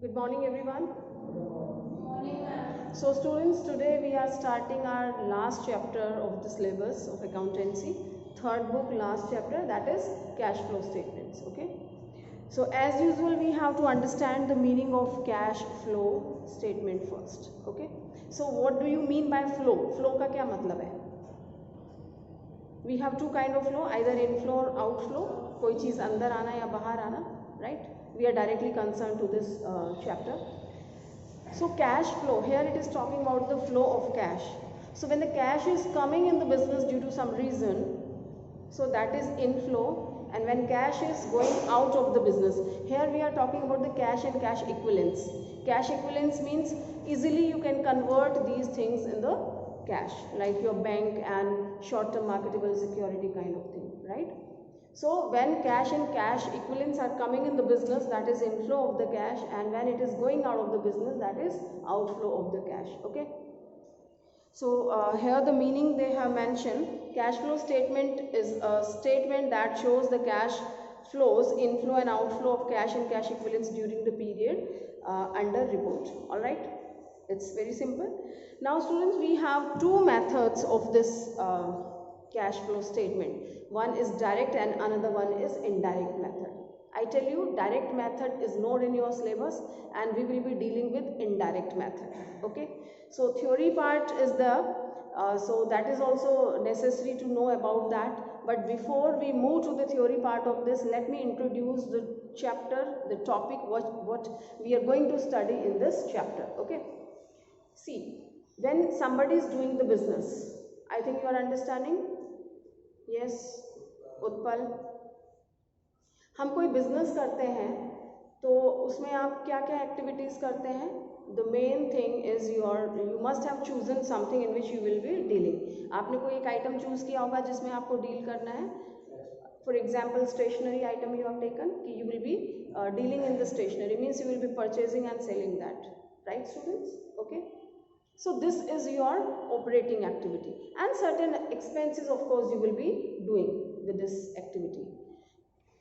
Good morning, everyone. Morning, ma'am. So, students, today we are starting our last chapter of the syllabus of accountancy, third book, last chapter, that is cash flow statements. Okay. So, as usual, we have to understand the meaning of cash flow statement first. Okay. So, what do you mean by flow? Flow का क्या मतलब है? We have two kind of flow, either inflow or outflow. कोई चीज़ अंदर आना या बाहर आना, right? We are directly concerned to this chapter. So cash flow, here it is talking about the flow of cash. So when the cash is coming in the business due to some reason, so that is inflow, and when cash is going out of the business, here we are talking about the cash and cash equivalents. Cash equivalents means easily you can convert these things in the cash, like your bank and short-term marketable security kind of thing, right? So when cash and cash equivalents are coming in the business, that is inflow of the cash, and when it is going out of the business, that is outflow of the cash. Okay. So here the meaning they have mentioned, cash flow statement is a statement that shows the cash flows, inflow and outflow of cash and cash equivalents during the period under report. All right. It's very simple. Now students, we have two methods of this cash flow statement. One is direct and another one is indirect method. I tell you, direct method is not in your syllabus and we will be dealing with indirect method. Okay. So theory part is there. So that is also necessary to know about that. But before we move to the theory part of this, let me introduce the chapter, the topic, what we are going to study in this chapter. Okay. See, when somebody is doing the business, I think you are understanding? Yes, Utpal. हम कोई business करते हैं तो उसमें आप क्या क्या activities करते हैं? The main thing is you must have chosen something in which you will be dealing. आपने कोई एक आइटम चूज़ किया होगा जिसमें आपको डील करना है. For example stationery item you have taken कि you will be dealing in the stationery means you will be purchasing and selling that, right students? Okay. So this is your operating activity, and certain expenses of course you will be doing with this activity.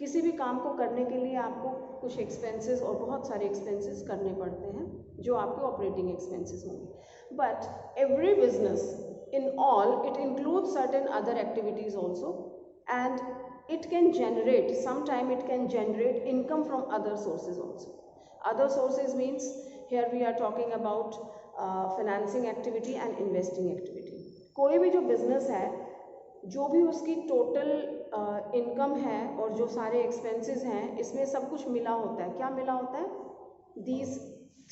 किसी भी काम को करने के लिए आपको कुछ expenses और बहुत सारे एक्सपेंसेस करने पड़ते हैं जो आपके ऑपरेटिंग एक्सपेंसेस होंगे. But every business in all it include certain other activities also, and it can generate sometime it can generate income from other sources also. Other sources means here we are talking about financing activity and investing activity. कोई भी जो business है, जो भी उसकी total income है और जो सारे एक्सपेंसेस हैं, इसमें सब कुछ मिला होता है. क्या मिला होता है? These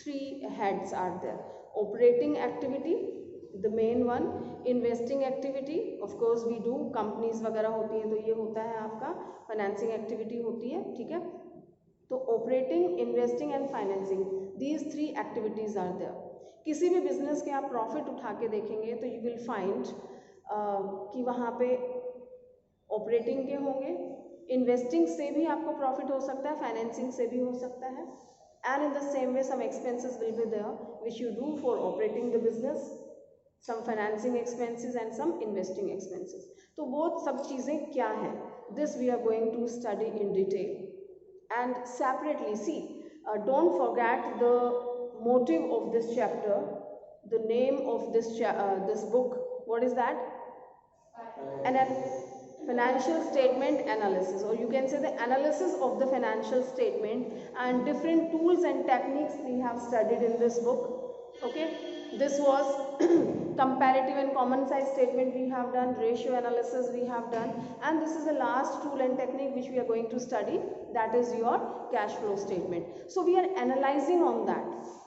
three heads are there. Operating activity the main one, investing activity of course we do, companies वगैरह होती हैं तो ये होता है आपका फाइनेंसिंग एक्टिविटी होती है. ठीक है. तो operating, investing and financing, these three activities are there. किसी भी बिजनेस के आप प्रॉफिट उठा के देखेंगे तो यू विल फाइंड कि वहाँ पे ऑपरेटिंग के होंगे, इन्वेस्टिंग से भी आपको प्रॉफिट हो सकता है, फाइनेंसिंग से भी हो सकता है, and in the same way some expenses will be there which you do for operating the business, some financing expenses and some investing expenses. तो वो सब चीज़ें क्या हैं, this we are going to study in detail and separately. See, don't forget the motive of this chapter, the name of this book, what is that? Financial statement analysis, or you can say the analysis of the financial statement, and different tools and techniques we have studied in this book. Okay, this was comparative and common size statement we have done, ratio analysis we have done, and this is the last tool and technique which we are going to study, that is your cash flow statement. So we are analyzing on that.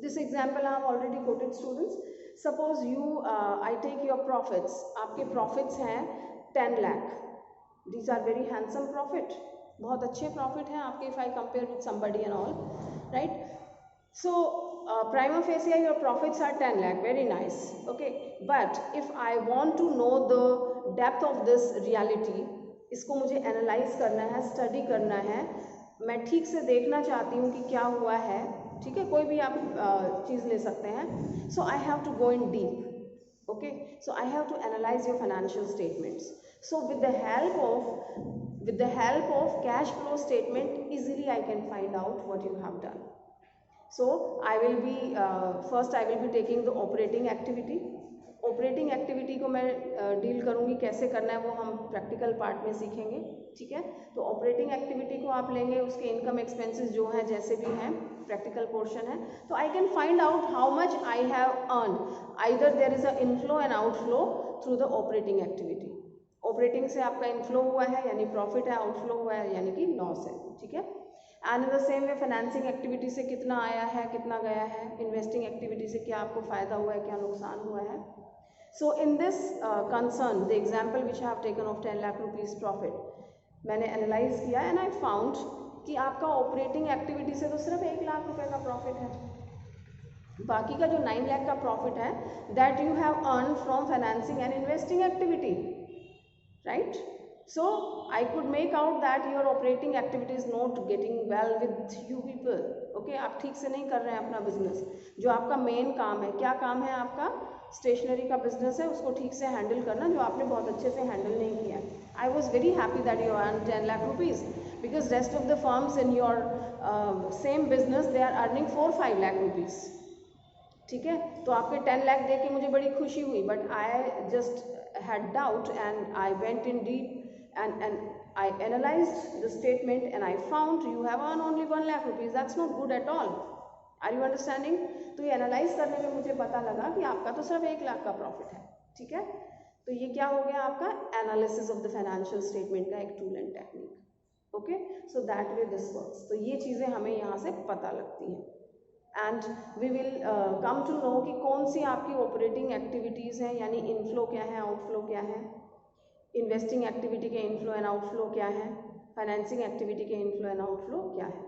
This example I have already quoted students. Suppose you I take your profits. आपके profits हैं 10 lakh. These are very handsome profit. बहुत अच्छे profit हैं आपके if I compare with somebody and all, right? So prima facie your profits are 10 lakh. Very nice. Okay. But if I want to know the depth of this reality, इसको मुझे analyze करना है, study करना है, मैं ठीक से देखना चाहती हूँ कि क्या हुआ है. ठीक है, कोई भी आप चीज़ ले सकते हैं. So I have to go in deep. Okay, so I have to analyse your financial statements. So with the help of cash flow statement easily I can find out what you have done. So I will be first I will be taking the operating activity. Operating activity को मैं deal करूँगी, कैसे करना है वो हम practical part में सीखेंगे, ठीक है। तो ऑपरेटिंग एक्टिविटी को आप लेंगे, उसके इनकम एक्सपेंसेस जो हैं जैसे भी हैं प्रैक्टिकल पोर्शन है, तो I can find out how much I have earn, either there is a inflow and outflow through the operating activity. Operating से आपका इनफ्लो हुआ है यानी प्रॉफिट है, आउटफ्लो हुआ है यानी कि लॉस है, ठीक है। And in the same way financing activity से कितना आया है, कितना गया है, इन्वेस्टिंग एक्टिविटी से क्या आपको फ़ायदा हुआ है, क्या नुकसान हुआ है। So in this concern, the example which I have taken of 10 lakh rupees profit, मैंने एनालाइज किया एंड आई फाउंड कि आपका ऑपरेटिंग एक्टिविटी से तो सिर्फ 1 लाख रुपए का प्रॉफिट है, बाकी का जो 9 लाख का प्रॉफिट है that you have earn from financing and investing activity, right. So I could make out that your operating activity is not getting well with you people, okay। आप ठीक से नहीं कर रहे हैं अपना बिजनेस, जो आपका मेन काम है, क्या काम है आपका, स्टेशनरी का बिजनेस है, उसको ठीक से हैंडल करना, जो आपने बहुत अच्छे से हैंडल नहीं किया। I was very happy that you earn 10 lakh rupees because rest of the firms in your same business they are earning 4-5 lakh rupees, ठीक है। तो आपके 10 लाख देख के मुझे बड़ी खुशी हुई, but I just had doubt and I went in deep and I analyzed the statement and I found you have earned only 1 lakh rupees. That's not good at all. Are you understanding? तो ये analyse करने में मुझे पता लगा कि आपका तो सिर्फ 1 लाख का प्रॉफिट है, ठीक है। तो ये क्या हो गया आपका analysis of the financial statement का एक tool and technique, okay. So that way this works. तो ये चीज़ें हमें यहाँ से पता लगती हैं and we will come to know कि कौन सी आपकी ऑपरेटिंग एक्टिविटीज़ हैं, यानी इनफ्लो क्या है, आउटफ्लो क्या है, इन्वेस्टिंग एक्टिविटी के इनफ्लो एंड आउटफ्लो क्या है, फाइनेंसिंग एक्टिविटी के इनफ्लो एंड आउटफ्लो क्या है।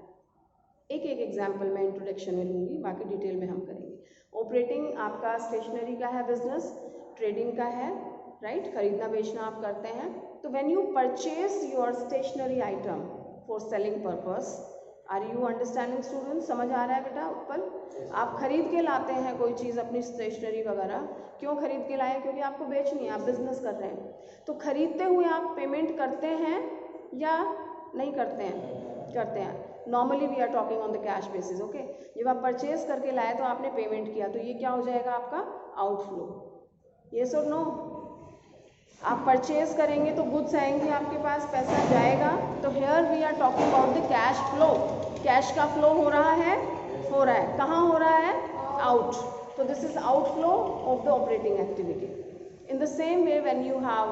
एक एक एग्जांपल मैं इंट्रोडक्शन में लूँगी, बाकी डिटेल में हम करेंगे। ऑपरेटिंग आपका स्टेशनरी का है बिजनेस, ट्रेडिंग का है, राइट, खरीदना बेचना आप करते हैं। तो when you purchase your stationery item for selling purpose, are you understanding students, समझ आ रहा है बेटा उत्पल? आप खरीद के लाते हैं कोई चीज़ अपनी स्टेशनरी वगैरह, क्यों खरीद के लाए? क्योंकि आपको बेचनी है, आप बिजनेस कर रहे हैं। तो खरीदते हुए आप पेमेंट करते हैं या नहीं करते हैं? करते हैं। Normally we are talking on the cash basis, okay. जब आप परचेज करके लाए तो आपने पेमेंट किया, तो ये क्या हो जाएगा आपका आउटफ्लो, येस और नो? आप परचेज करेंगे तो गुड्स आएंगे आपके पास, पैसा जाएगा। तो here we are talking about the cash flow, cash का फ्लो हो रहा है, कहाँ हो रहा है? आउट। तो this is outflow of the operating activity. In the same way, when you have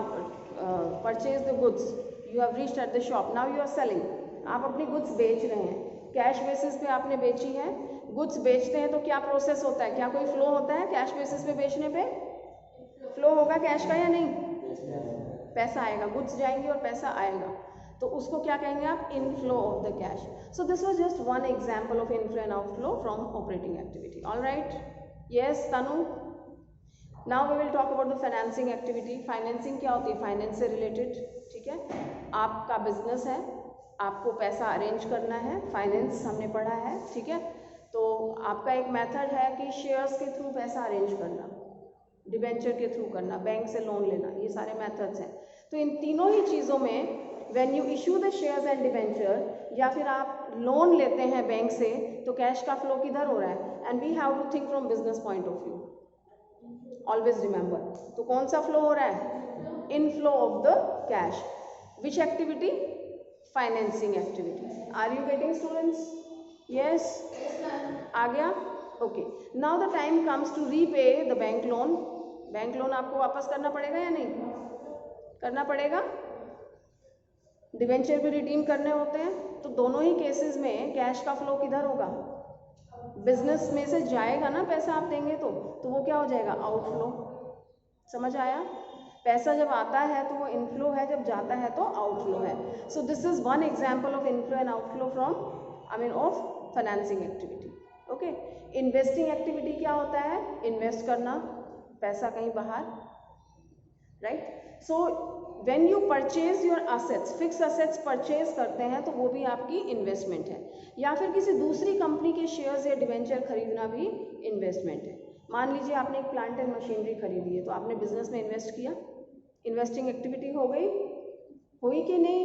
purchased the goods, you have reached at the shop, now you are selling, आप अपनी गुड्स बेच रहे हैं, कैश बेसिस पे आपने बेची है। गुड्स बेचते हैं तो क्या प्रोसेस होता है, क्या कोई फ्लो होता है? कैश बेसिस पे बेचने पे फ्लो होगा कैश का या नहीं? पैसा आएगा, गुड्स जाएंगी और पैसा आएगा, तो उसको क्या कहेंगे आप? Inflow of the cash. So this was just one example of inflow and outflow from operating activity. All right, yes Tanu. Now we will talk about the financing activity. Financing क्या होती है? फाइनेंस से रिलेटेड, ठीक है। आपका business है, आपको पैसा अरेंज करना है, फाइनेंस हमने पढ़ा है, ठीक है। तो आपका एक मेथड है कि शेयर्स के थ्रू पैसा अरेंज करना, डिबेंचर के थ्रू करना, बैंक से लोन लेना, ये सारे मेथड्स हैं। तो इन तीनों ही चीज़ों में when you issue the shares and debenture, या फिर आप लोन लेते हैं बैंक से, तो कैश का फ्लो किधर हो रहा है? And we have to think from business point of view, always remember. तो कौन सा फ्लो हो रहा है? Inflow of the cash. Which activity? Financing activity. Are you getting students? Yes, आ गया, okay. Now the time comes to repay the bank loan. Bank loan आपको वापस करना पड़ेगा या नहीं करना पड़ेगा? डिबेंचर भी रिडीम करने होते हैं। तो दोनों ही केसेस में कैश का फ्लो किधर होगा? बिजनेस में से जाएगा ना पैसा, आप देंगे तो वो क्या हो जाएगा? आउटफ्लो। समझ आया? पैसा जब आता है तो वो इनफ्लो है, जब जाता है तो आउटफ्लो है। So this is one example of inflow and outflow from of financing activity, okay. Investing activity क्या होता है? इन्वेस्ट करना पैसा कहीं बाहर, right. So when you purchase your assets, fix assets purchase करते हैं तो वो भी आपकी इन्वेस्टमेंट है, या फिर किसी दूसरी कंपनी के शेयर्स या डिवेंचर खरीदना भी इन्वेस्टमेंट है। मान लीजिए आपने एक प्लांट एंड मशीनरी खरीदी है, तो आपने बिजनेस में इन्वेस्ट किया, इन्वेस्टिंग एक्टिविटी हो गई, हुई कि नहीं?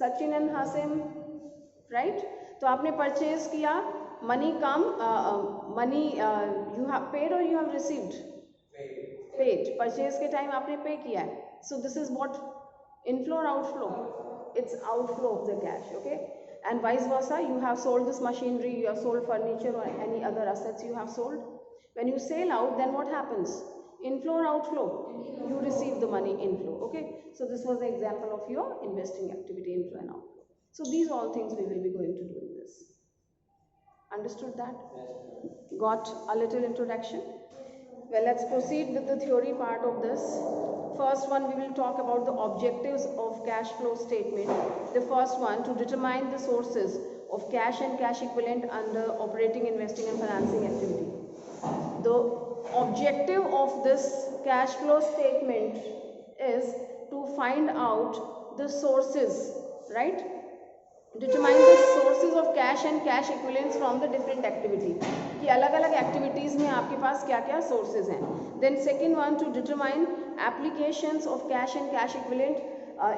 Sachin and Hasim, right. तो आपने परचेज किया money come, money you have paid or you have received? Paid. Purchase के time आपने pay किया है. So this is what? Inflow or outflow? It's outflow of the cash, okay? And vice versa, you have sold this machinery, you have sold furniture or any other assets you have sold. When you sell out, then what happens? Inflow or outflow? You receive the money inflow, okay? So this was the example of your investing activity, inflow and outflow. So these all things we will be going to do in this. Understood that? Got a little introduction? Well, let's proceed with the theory part of this. First one, we will talk about the objectives of cash flow statement. The first one, to determine the sources of cash and cash equivalent under operating, investing and financing activity. The objective of this cash flow statement is to find out the sources, right? Determine the sources of cash and cash equivalents from the different activity. कि अलग अलग activities में आपके पास क्या क्या sources हैं. Then second one, to determine applications of cash and cash equivalent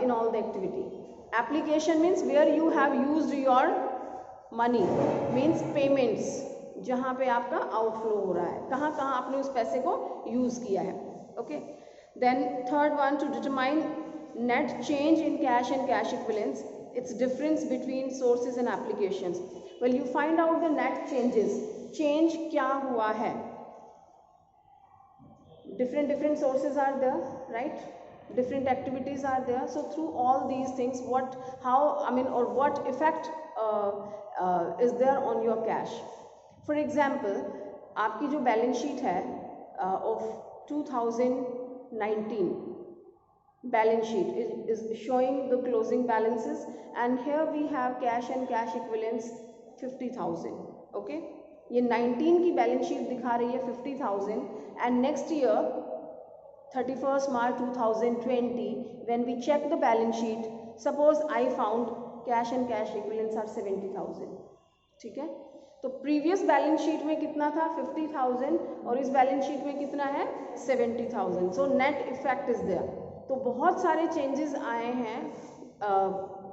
in all the activity. Application means where you have used your money, means payments, जहाँ पे आपका outflow हो रहा है, कहाँ कहाँ आपने उस पैसे को use किया है. Okay. Then third one, to determine net change in cash and cash equivalents. Its difference between sources and applications. Well, you find out the net changes. Change क्या हुआ है? Different sources are there, right? Different activities are there. So through all these things, what effect is there on your cash? For example, आपकी जो balance sheet है of 2019. Balance sheet is showing the closing balances, and here we have cash and cash equivalents 50,000. Okay, ये 19 की balance sheet दिखा रही है 50,000, and next year 31st March 2020 when we check the balance sheet, suppose I found cash and cash equivalents are 70,000. ठीक है, तो previous balance sheet में कितना था? 50,000, और इस balance sheet में कितना है? 70,000. So net effect is there. तो बहुत सारे चेंजेस आए हैं,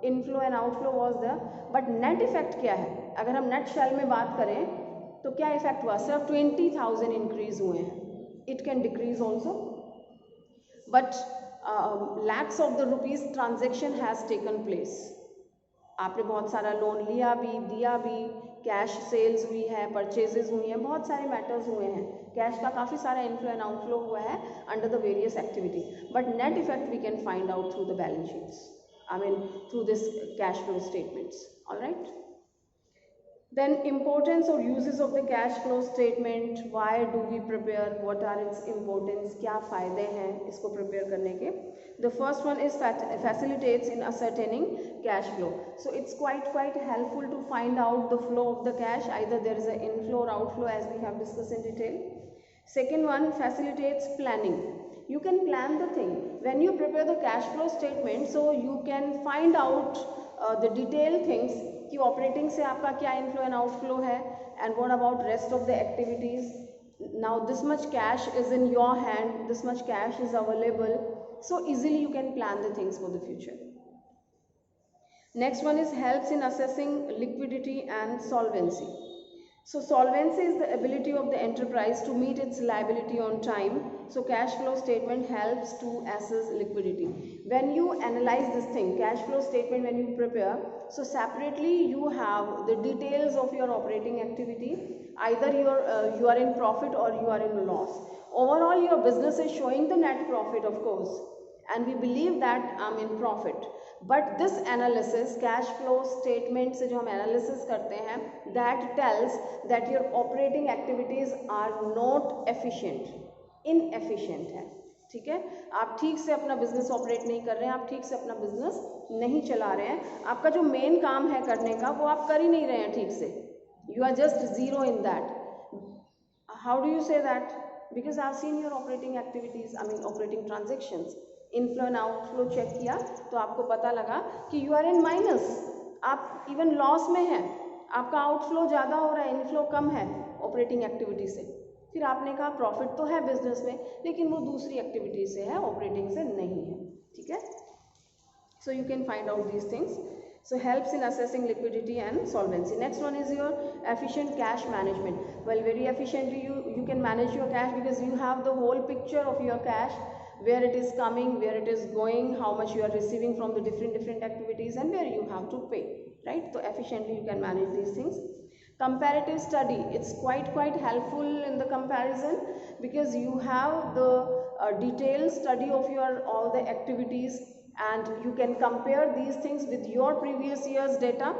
inflow and outflow was there, but net effect क्या है? अगर हम नेट शेल में बात करें तो क्या इफेक्ट हुआ? सिर्फ 20,000 इंक्रीज हुए हैं. It can decrease also, but lakhs of the rupees transaction has taken place. आपने बहुत सारा लोन लिया भी, दिया भी, कैश सेल्स हुई है, परचेजेस हुई हैं, बहुत सारे मैटर्स हुए हैं, कैश का काफ़ी सारा इनफ्लो एंड आउटफ्लो हुआ है under the various activity, but net effect we can find out through the balance sheets, through this cash flow statements. Alright. Then importance or uses of the cash flow statement. Why do we prepare? What are its importance? क्या फ़ायदे हैं इसको prepare करने के? The first one is facilitates in ascertaining cash flow. So it's quite helpful to find out the flow of the cash. Either there is an inflow or outflow, as we have discussed in detail. Second one, facilitates planning. You can plan the thing when you prepare the cash flow statement, so you can find out the detailed things कि operating से आपका क्या inflow and outflow है, and what about rest of the activities. Now this much cash is in your hand, this much cash is available, so easily you can plan the things for the future. Next one is helps in assessing liquidity and solvency. So solvency is the ability of the enterprise to meet its liability on time. So cash flow statement helps to assess liquidity. When you analyze this thing, cash flow statement, when you prepare, so separately you have the details of your operating activity. Either you are in profit or you are in loss. Overall your business is showing the net profit, of course, and we believe that I'm in profit. But this analysis, cash flow statement से जो हम analysis करते हैं, that tells that your operating activities are not efficient, inefficient है. ठीक है, आप ठीक से अपना बिजनेस ऑपरेट नहीं कर रहे हैं, आप ठीक से अपना बिजनेस नहीं चला रहे हैं, आपका जो मेन काम है करने का वो आप कर ही नहीं रहे हैं ठीक से. You are just zero in that. How do you say that? Because I've seen your operating activities, operating transactions. Inflow and outflow check किया तो आपको पता लगा कि यू आर इन माइनस, आप इवन लॉस में हैं, आपका आउटफ्लो ज़्यादा हो रहा है, इनफ्लो कम है ऑपरेटिंग एक्टिविटी से. फिर आपने कहा प्रॉफिट तो है बिजनेस में, लेकिन वो दूसरी एक्टिविटी से है, ऑपरेटिंग से नहीं है. ठीक है, so you can find out these things. So helps in assessing liquidity and solvency. Next one is your efficient cash management. Well, very efficiently you can manage your cash because you have the whole picture of your cash, where it is coming, where it is going, how much you are receiving from the different activities, and where you have to pay, right? So efficiently you can manage these things. Comparative study, it's quite helpful in the comparison, because you have the detailed study of your all the activities, and you can compare these things with your previous year's data.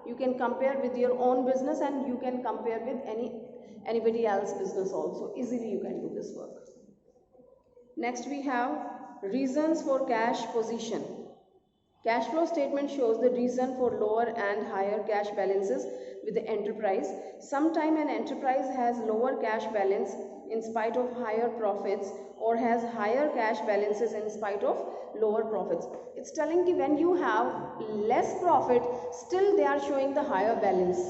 You can compare with your own business, and you can compare with anybody else's business also. Easily you can do this work. Next we have reasons for cash position. Cash flow statement shows the reason for lower and higher cash balances with the enterprise. Sometime an enterprise has lower cash balance in spite of higher profits, or has higher cash balances in spite of lower profits. It's telling you when you have less profit, still they are showing the higher balance,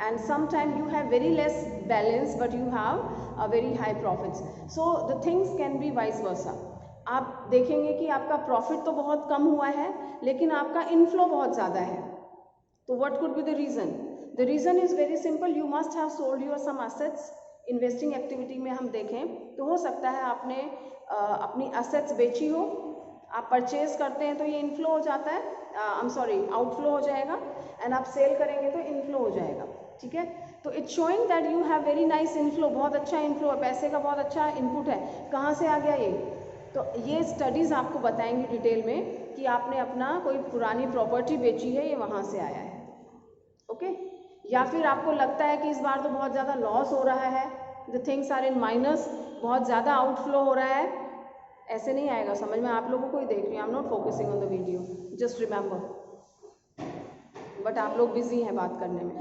and sometimes you have very less balance but you have a very high profits. So the things can be vice versa. आप देखेंगे कि आपका profit तो बहुत कम हुआ है, लेकिन आपका इनफ्लो बहुत ज़्यादा है. तो what could be the reason? The reason is very simple. You must have sold your some assets. Investing activity में हम देखें तो हो सकता है आपने अपनी एसेट्स बेची हो, आप परचेज करते हैं तो ये इनफ्लो हो जाता है, आउटफ्लो हो जाएगा, एंड आप सेल करेंगे तो इनफ्लो हो जाएगा. ठीक है, तो it's showing that you have very nice inflow, बहुत अच्छा इनफ्लो है, पैसे का बहुत अच्छा इनपुट है. कहाँ से आ गया ये? तो ये स्टडीज़ आपको बताएंगी डिटेल में कि आपने अपना कोई पुरानी प्रॉपर्टी बेची है, ये वहाँ से आया है. ओके, या फिर आपको लगता है कि इस बार तो बहुत ज़्यादा लॉस हो रहा है, the things are in minus, बहुत ज़्यादा आउटफ्लो हो रहा है. ऐसे नहीं आएगा समझ में. आप लोगों को ही देख रही हूँ, I am not focusing on the video, just remember. But आप लोग बिजी हैं बात करने में.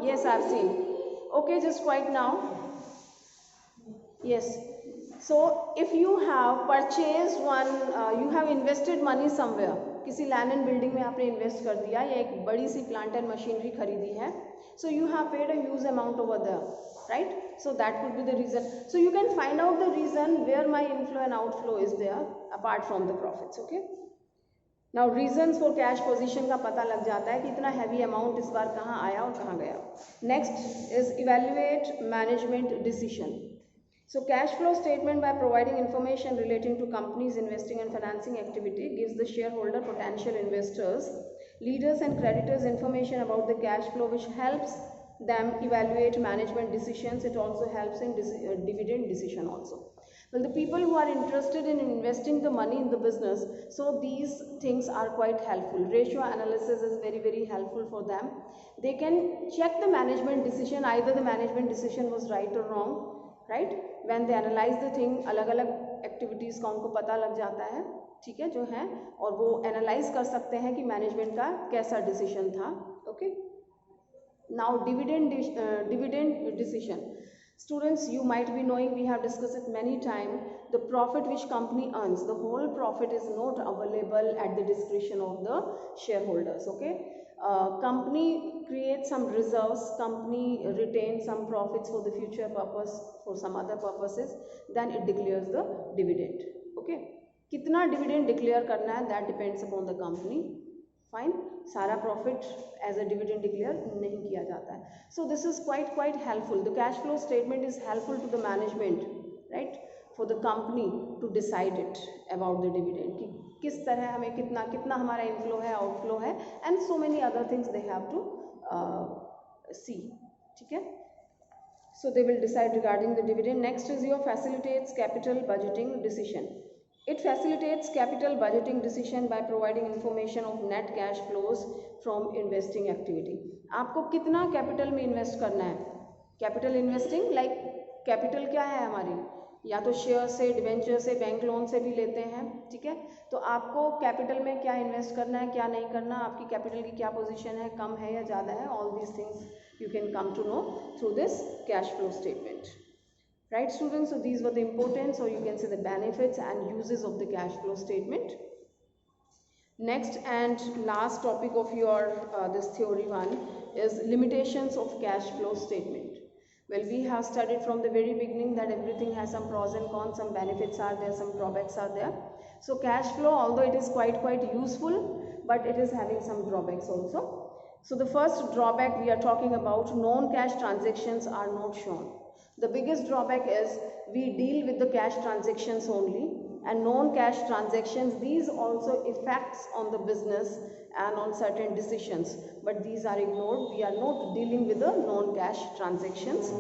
Yes, I have seen. Okay, just quite now. Yes, so if you have purchased one, you have invested money somewhere, किसी land and building में आपने invest कर दिया, या एक बड़ी सी प्लांट एंड मशीनरी खरीदी है, so you have paid a huge amount over there, right? So that could be the reason. So you can find out the reason where my inflow and outflow is there apart from the profits. Okay, now reasons for cash position का पता लग जाता है कि इतना heavy amount इस बार कहाँ आया और कहाँ गया. Next is evaluate management decision. So cash flow statement, by providing information relating to companies' investing and financing activity, gives the shareholder, potential investors, leaders and creditors information about the cash flow, which helps them evaluate management decisions. It also helps in dividend decision also. Well, the people who are interested in investing the money in the business, so these things are quite helpful. Ratio analysis is very helpful for them. They can check the management decision, either the management decision was right or wrong, right? When they analyze the thing, अलग अलग activities का उनको पता लग जाता है, ठीक है, जो है, और वो एनालाइज कर सकते हैं कि मैनेजमेंट का कैसा डिसीजन था. Okay, now dividend decision. Students, you might be knowing, we have discussed it many times, the profit which company earns, the whole profit is not available at the discretion of the shareholders. Okay, company creates some reserves, company retains some profits for the future purpose, for some other purposes, then it declares the dividend. Okay, कितना dividend declare करना है, that depends upon the company. Fine, सारा profit as a dividend declare नहीं किया जाता है. So this is quite helpful. The cash flow statement is helpful to the management, right, for the company to decide it about the dividend, कि किस तरह हमें कितना हमारा इनफ्लो है, आउटफ्लो है, and so many other things they have to see. ठीक है, so they will decide regarding the dividend. Next is your facilitates capital budgeting decision. It facilitates capital budgeting decision by providing information of net cash flows from investing activity. आपको कितना capital में invest करना है. Capital investing, like capital क्या है हमारी, या तो शेयर से, डिवेंचर से, बैंक लोन से भी लेते हैं. ठीक है, तो आपको कैपिटल में क्या इन्वेस्ट करना है, क्या नहीं करना, आपकी कैपिटल की क्या पोजीशन है, कम है या ज़्यादा है, all these things you can come to know through this cash flow statement. Right, students, so these were the importance, or you can say the benefits and uses of the cash flow statement. Next and last topic of your this theory one is limitations of cash flow statement. Well, we have studied from the very beginning that everything has some pros and cons, some benefits are there, some drawbacks are there. So cash flow, although it is quite useful, but it is having some drawbacks also. So the first drawback we are talking about, non-cash transactions are not shown. The biggest drawback is we deal with the cash transactions only, and non-cash transactions, these also effects on the business and on certain decisions, but these are ignored. We are not dealing with the non-cash transactions.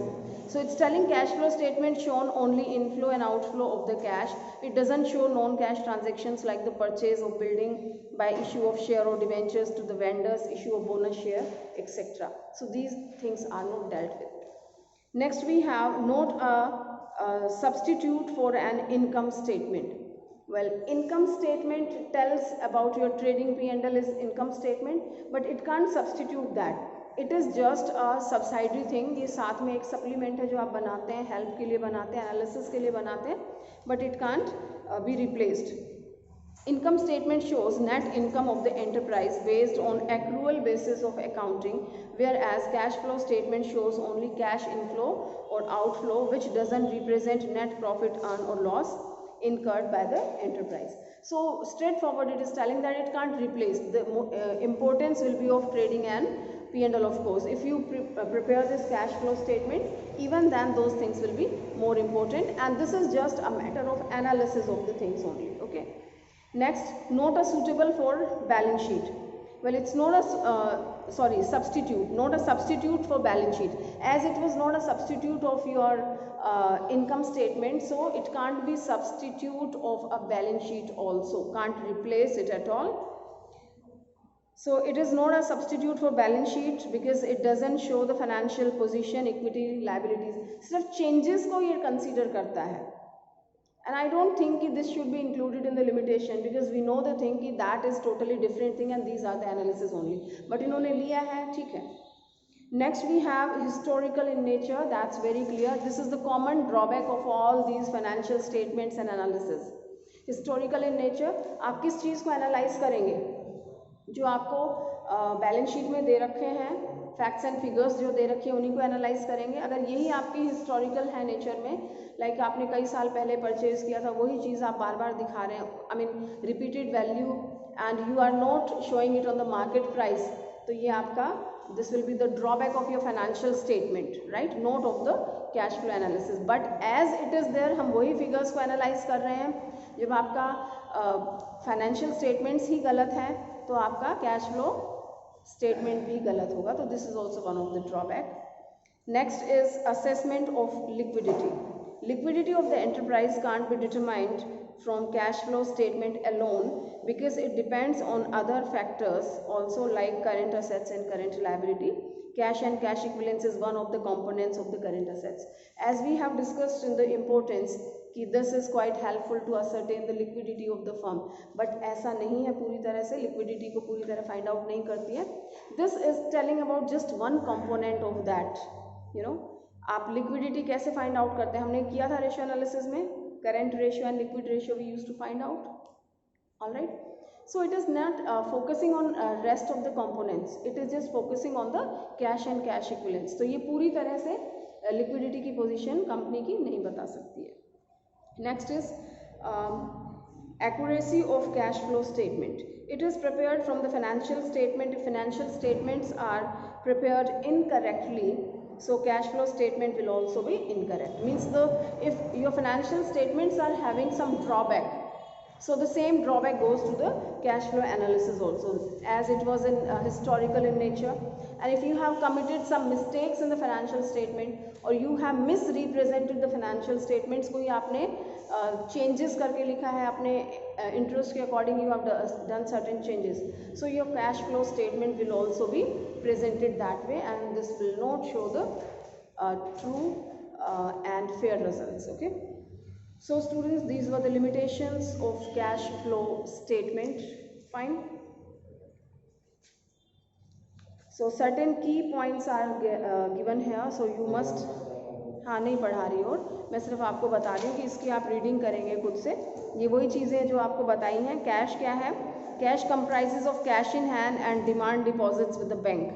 So it's telling cash flow statement shown only inflow and outflow of the cash. It doesn't show non-cash transactions like the purchase of building by issue of share or debentures to the vendors, issue of bonus share, etc. So these things are not dealt with. Next we have note a substitute for an income statement. Well, income statement tells about your trading P&L is income statement, but it can't substitute that. It is just a subsidiary thing. ये साथ में एक supplement है जो आप बनाते हैं, help के लिए बनाते हैं, analysis के लिए बनाते हैं, but it can't be replaced. Income statement shows net income of the enterprise based on accrual basis of accounting, whereas cash flow statement shows only cash inflow or outflow, which doesn't represent net profit earned or loss incurred by the enterprise. So straightforward, it is telling that it can't replace. The importance will be of trading and P&L, of course. If you prepare this cash flow statement, even then those things will be more important, and this is just a matter of analysis of the things only. Okay. Next, not a suitable for balance sheet. Well, it's not a substitute, not a substitute for balance sheet, as it was not a substitute of your income statement, so it can't be substitute of a balance sheet also, can't replace it at all. So it is not a substitute for balance sheet because it doesn't show the financial position, equity, liabilities. सिर्फ changes को ये consider करता है. And I don't think this should be included in the limitation because we know the thing that is totally different thing and these are the analysis only. But इन्होंने लिया है, ठीक है. Next we have historical in nature. That's very clear. This is the common drawback of all these financial statements and analysis. Historical in nature. आप किस चीज़ को analyze करेंगे? जो आपको बैलेंस शीट में दे रखे हैं, फैक्ट्स एंड फिगर्स जो दे रखे हैं उन्हीं को एनालाइज करेंगे. अगर यही आपकी हिस्टोरिकल है नेचर में, लाइक आपने कई साल पहले परचेज किया था, वही चीज़ आप बार बार दिखा रहे हैं, I mean repeated value, and you are not showing it on the market price, तो ये आपका this will be the drawback of your financial statement, right, not of the cash flow analysis. But as it is there, हम वही figures को analyse कर रहे हैं. जब आपका फाइनेंशियल स्टेटमेंट्स ही गलत हैं तो आपका कैश फ्लो स्टेटमेंट भी गलत होगा. तो this is also one of the drawback. Next is assessment of liquidity. Liquidity of the enterprise can't be determined from cash flow statement alone because it depends on other factors also, like current assets and current liability. Cash and cash equivalents is one of the components of the current assets. As we have discussed in the importance कि this is quite helpful to ascertain the liquidity of the firm, but ऐसा नहीं है पूरी तरह से, liquidity को पूरी तरह find out नहीं करती है. This is telling about just one component of that, you know. आप लिक्विडिटी कैसे फाइंड आउट करते हैं, हमने किया था रेशियो एनालिसिस में, current ratio and liquid ratio we used to find out. Alright, so it is not focusing on rest of the components, it is just focusing on the cash and cash equivalents. तो ये पूरी तरह से liquidity की position company की नहीं बता सकती है. Next is accuracy of cash flow statement. It is prepared from the financial statement. If financial statements are prepared incorrectly, so cash flow statement will also be incorrect. Means if your financial statements are having some drawback, so the same drawback goes to the cash flow analysis also, as it was in historical in nature. And if you have committed some mistakes in the financial statement or you have misrepresented the financial statements, कोई आपने changes करके लिखा है अपने interest के according, you have done certain changes, so your cash flow statement will also be presented that way and this will not show the true and fair results. Okay, so students, these were the limitations of cash flow statement. Fine. So certain key points are given here, so you must, हाँ नहीं पढ़ा रही और मैं सिर्फ आपको बता रही हूँ कि इसकी आप रीडिंग करेंगे खुद से. ये वही चीज़ें जो आपको बताई हैं. कैश क्या है? Cash comprises of cash in hand and demand deposits with the bank.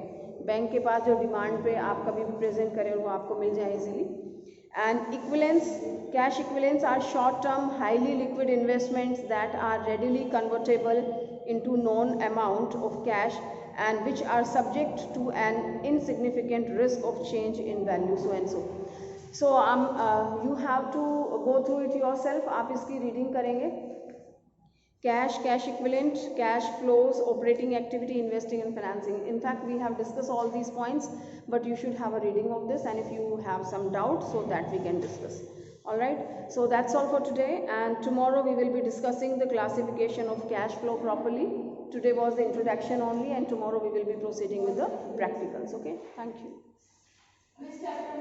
Bank के पास जो डिमांड पे आप कभी भी प्रेजेंट करें वो आपको मिल जाए easily. And equivalence, cash equivalence are short term highly liquid investments that are readily convertible into known amount of cash and which are subject to an insignificant risk of change in value, so and so. So you have to go through it yourself. आप इसकी reading करेंगे. Cash, cash equivalent, cash flows, operating activity, investing and financing. In fact, we have discussed all these points, but you should have a reading of this, and if you have some doubt, so that we can discuss. Alright, so that's all for today, and tomorrow we will be discussing the classification of cash flow properly. Today was the introduction only, and tomorrow we will be proceeding with the practicals. Okay, thank you.